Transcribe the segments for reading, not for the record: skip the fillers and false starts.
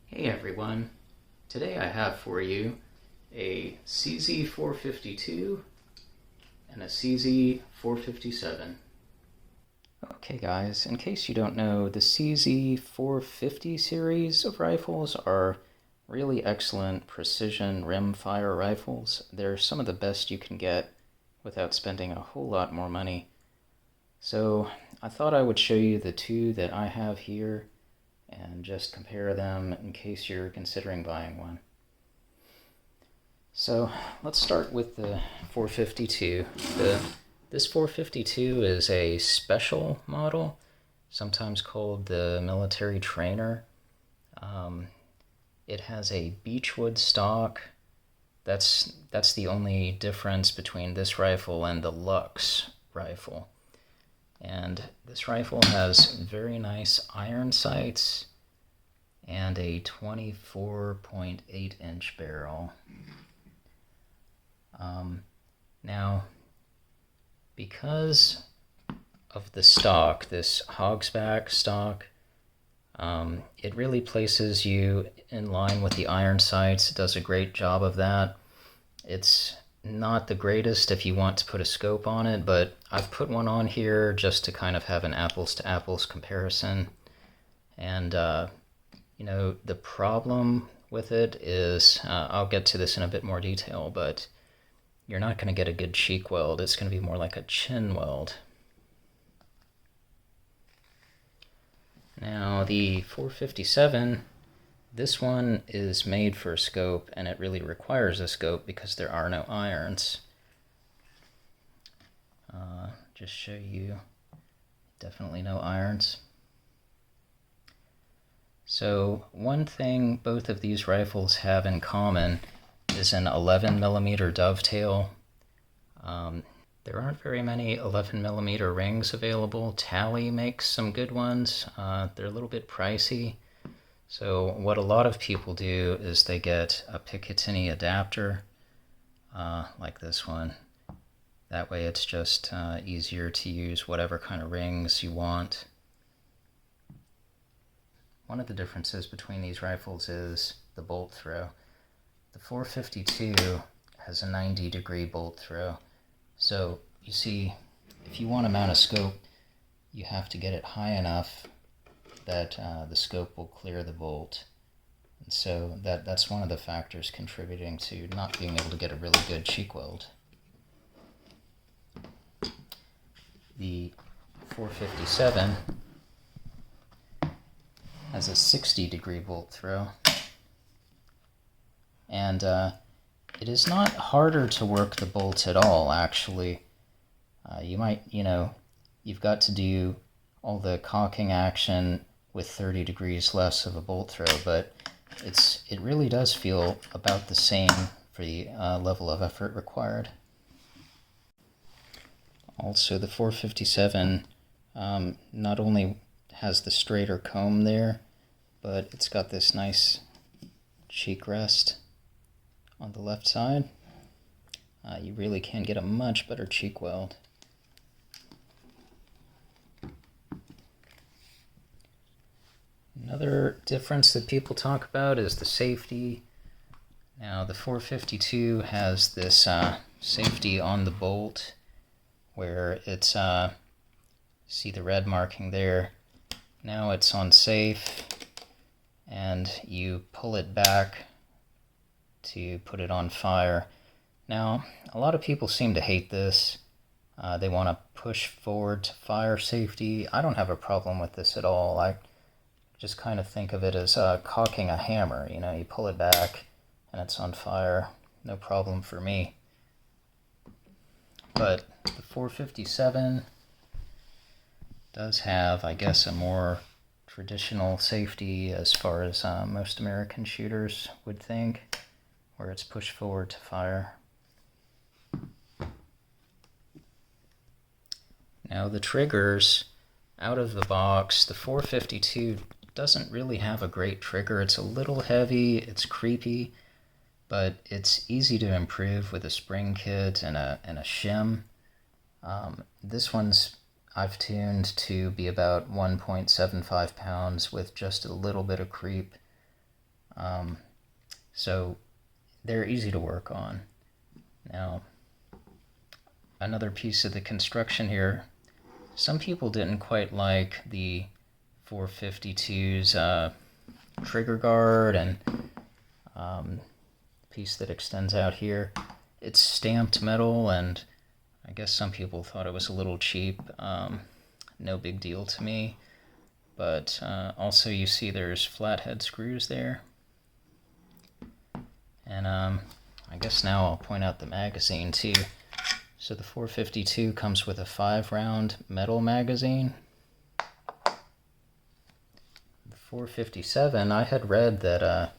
Hey everyone, today I have for you a CZ452 and a CZ457. Okay guys, in case you don't know, the CZ450 series of rifles are really excellent precision rimfire rifles. They're some of the best you can get without spending a whole lot more money. So I thought I would show you the two that I have here and just compare them in case you're considering buying one. So let's start with the 452. This 452 is a special model, sometimes called the military trainer. It has a beechwood stock. That's the only difference between this rifle and the Lux rifle. And this rifle has very nice iron sights and a 24.8-inch barrel. Now, because of the stock, this hogsback stock, it really places you in line with the iron sights. It does a great job of that. It's not the greatest if you want to put a scope on it, but I've put one on here just to kind of have an apples to apples comparison. And you know, the problem with it is, I'll get to this in a bit more detail, but you're not going to get a good cheek weld. It's going to be more like a chin weld. Now the 457, this one is made for a scope, and it really requires a scope because there are no irons. Just show you, definitely no irons. So one thing both of these rifles have in common is an 11mm dovetail. There aren't very many 11mm rings available. Tally makes some good ones. They're a little bit pricey. So what a lot of people do is they get a Picatinny adapter, like this one. That way it's just easier to use whatever kind of rings you want. One of the differences between these rifles is the bolt throw. The 452 has a 90-degree bolt throw. So you see, if you want to mount a scope, you have to get it high enough that the scope will clear the bolt. And so that's one of the factors contributing to not being able to get a really good cheek weld. The 457 has a 60-degree bolt throw, and it is not harder to work the bolts at all, actually. You've got to do all the cocking action with 30 degrees less of a bolt throw, but it really does feel about the same for the level of effort required. Also, the 457 not only has the straighter comb there, but it's got this nice cheek rest on the left side. You really can get a much better cheek weld. Another difference that people talk about is the safety. Now the 452 has this safety on the bolt where it's, see the red marking there. Now it's on safe, and you pull it back to put it on fire. Now, a lot of people seem to hate this. They want to push forward to fire safety. I don't have a problem with this at all. I just kind of think of it as cocking a hammer. You know, you pull it back and it's on fire. No problem for me. But the 457 does have, I guess, a more traditional safety as far as most American shooters would think, where it's pushed forward to fire. Now the triggers, out of the box, the 452 doesn't really have a great trigger. It's a little heavy, it's creepy, but it's easy to improve with a spring kit and a shim. This one's I've tuned to be about 1.75 pounds with just a little bit of creep. So they're easy to work on. Now, another piece of the construction here, some people didn't quite like the 452's trigger guard and piece that extends out here. It's stamped metal, and I guess some people thought it was a little cheap. No big deal to me. But also you see there's flathead screws there. And I guess now I'll point out the magazine too. So the 452 comes with a 5-round metal magazine. The 457, I had read that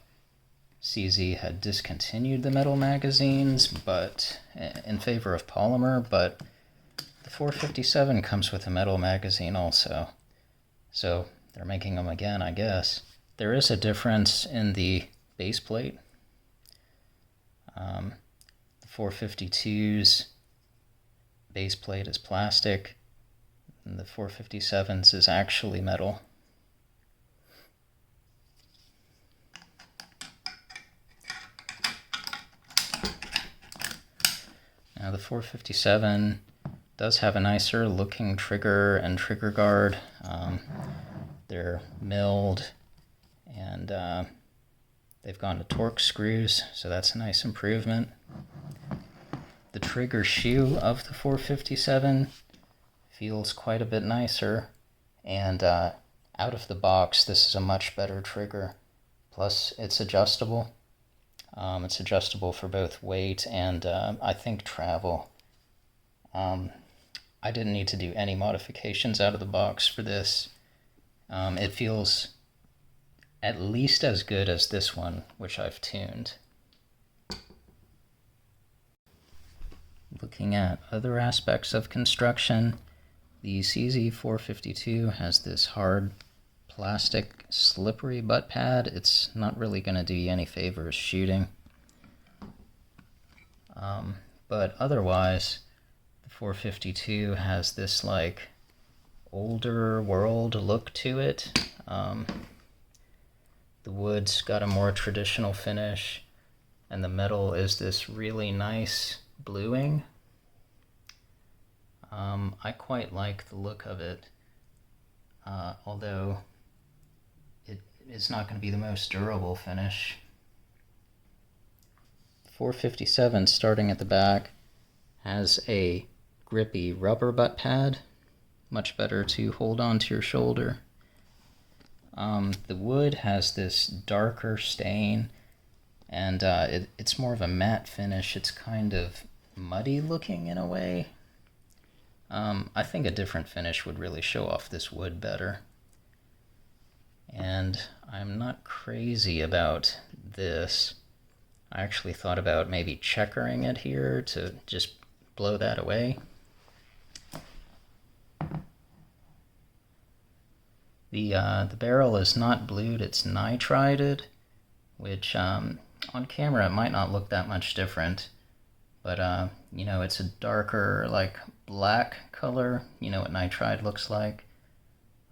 CZ had discontinued the metal magazines, but in favor of polymer, but the 457 comes with a metal magazine also. So they're making them again, I guess. There is a difference in the base plate. The 452's base plate is plastic, and the 457's is actually metal. Now the 457 does have a nicer looking trigger and trigger guard. They're milled, and they've gone to torque screws, so that's a nice improvement. The trigger shoe of the 457 feels quite a bit nicer, and out of the box, this is a much better trigger. Plus, it's adjustable. It's adjustable for both weight and, I think, travel. I didn't need to do any modifications out of the box for this. It feels at least as good as this one, which I've tuned. Looking at other aspects of construction, the CZ452 has this hard plastic slippery butt pad. It's not really going to do you any favors shooting. But otherwise, the 452 has this like older world look to it. The wood's got a more traditional finish, and the metal is this really nice bluing. I quite like the look of it, although it is not going to be the most durable finish. 457, starting at the back, has a grippy rubber butt pad, much better to hold onto your shoulder. The wood has this darker stain, and it's more of a matte finish. It's kind of muddy looking in a way. I think a different finish would really show off this wood better. And I'm not crazy about this. I actually thought about maybe checkering it here to just blow that away. The barrel is not blued, it's nitrided, which on camera it might not look that much different, but it's a darker, like black color. You know what nitride looks like.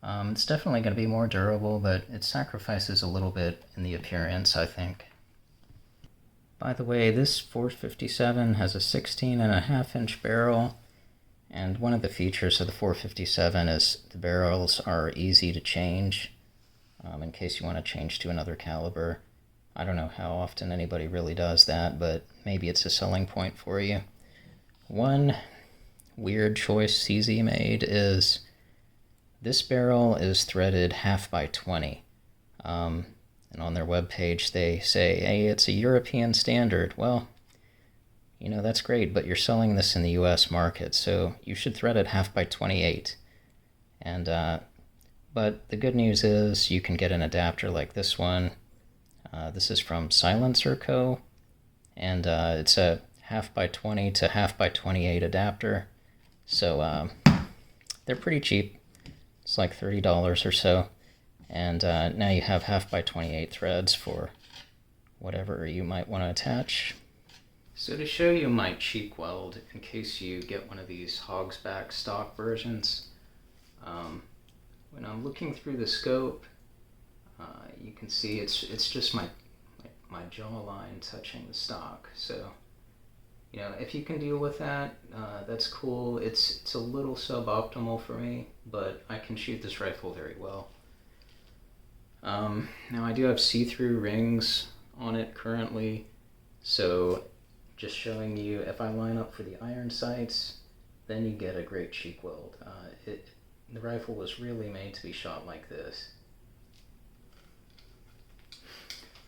It's definitely going to be more durable, but it sacrifices a little bit in the appearance, I think. By the way, this 457 has a 16.5-inch barrel, and one of the features of the 457 is the barrels are easy to change, in case you want to change to another caliber. I don't know how often anybody really does that, but maybe it's a selling point for you. One weird choice CZ made is this barrel is threaded 1/2x20. And on their webpage they say, hey, it's a European standard. Well, that's great, but you're selling this in the US market, so you should thread it 1/2x28. And but the good news is you can get an adapter like this one. This is from Silencer Co. And it's a 1/2x20 to 1/2x28 adapter. So they're pretty cheap. It's like $30 or so. And now you have 1/2x28 threads for whatever you might want to attach. So to show you my cheek weld, in case you get one of these Hogsback stock versions, when I'm looking through the scope, you can see it's just my my jawline touching the stock. So, you know, if you can deal with that, that's cool. It's a little suboptimal for me, but I can shoot this rifle very well. Now I do have see-through rings on it currently, so just showing you, if I line up for the iron sights, then you get a great cheek weld. The rifle was really made to be shot like this.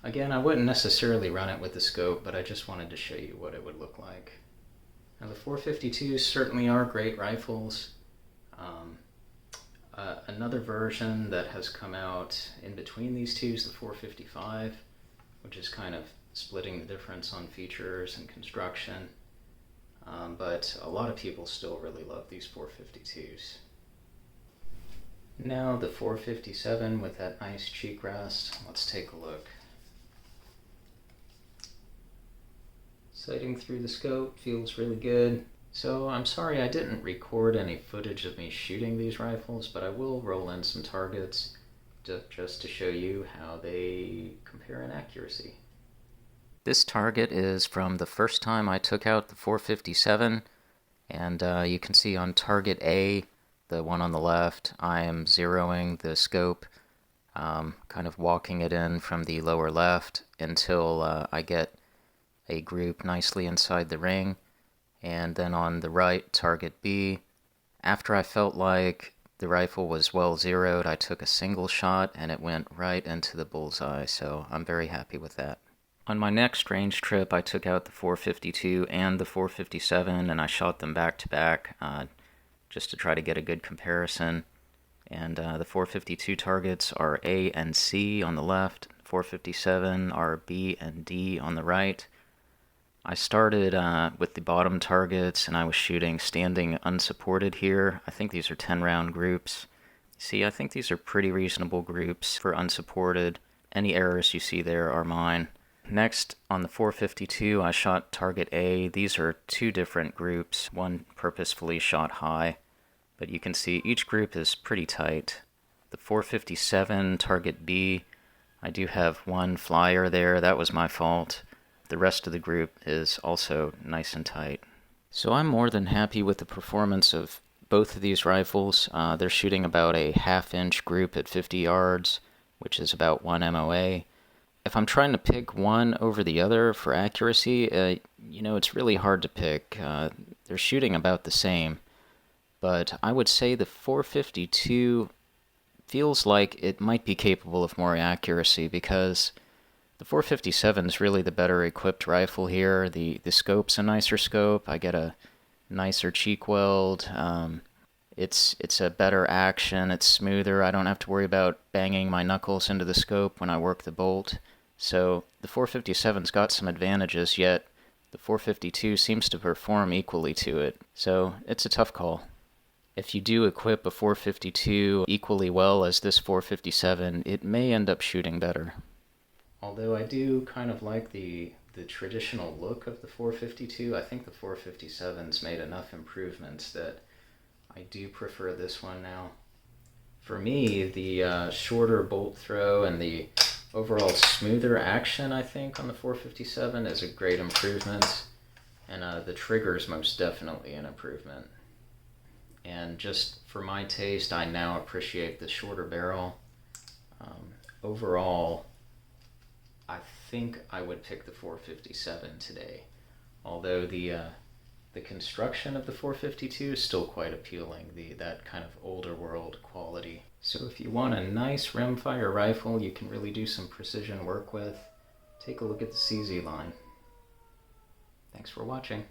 Again, I wouldn't necessarily run it with the scope, but I just wanted to show you what it would look like. Now the 452s certainly are great rifles. Another version that has come out in between these two is the 455, which is kind of splitting the difference on features and construction. But a lot of people still really love these 452s. Now the 457 with that nice cheek rest. Let's take a look. Sighting through the scope feels really good. So I'm sorry I didn't record any footage of me shooting these rifles, but I will roll in some targets just to show you how they compare in accuracy. This target is from the first time I took out the 457, and you can see on target A, the one on the left, I am zeroing the scope, kind of walking it in from the lower left until I get a group nicely inside the ring. And then on the right, target B, after I felt like the rifle was well zeroed, I took a single shot and it went right into the bullseye, so I'm very happy with that. On my next range trip, I took out the 452 and the 457, and I shot them back to back just to try to get a good comparison. And the 452 targets are A and C on the left, 457 are B and D on the right. I started with the bottom targets, and I was shooting standing unsupported here. I think these are 10-round groups. See, I think these are pretty reasonable groups for unsupported. Any errors you see there are mine. Next, on the 452, I shot target A. These are two different groups, one purposefully shot high, but you can see each group is pretty tight. The 457 target B, I do have one flyer there. That was my fault. The rest of the group is also nice and tight. So I'm more than happy with the performance of both of these rifles. They're shooting about a half-inch group at 50 yards, which is about 1 MOA. If I'm trying to pick one over the other for accuracy, it's really hard to pick. They're shooting about the same. But I would say the 452 feels like it might be capable of more accuracy because the 457 is really the better equipped rifle here. The scope's a nicer scope. I get a nicer cheek weld. It's a better action. It's smoother. I don't have to worry about banging my knuckles into the scope when I work the bolt. So the 457's got some advantages, yet the 452 seems to perform equally to it. So it's a tough call. If you do equip a 452 equally well as this 457, it may end up shooting better. Although I do kind of like the traditional look of the 452, I think the 457's made enough improvements that I do prefer this one now. For me, the shorter bolt throw and the overall smoother action, I think, on the 457 is a great improvement, and the trigger is most definitely an improvement. And just for my taste, I now appreciate the shorter barrel. Overall, I think I would pick the 457 today, although the construction of the 452 is still quite appealing, that kind of older world quality. So if you want a nice rimfire rifle you can really do some precision work with, take a look at the CZ line. Thanks for watching.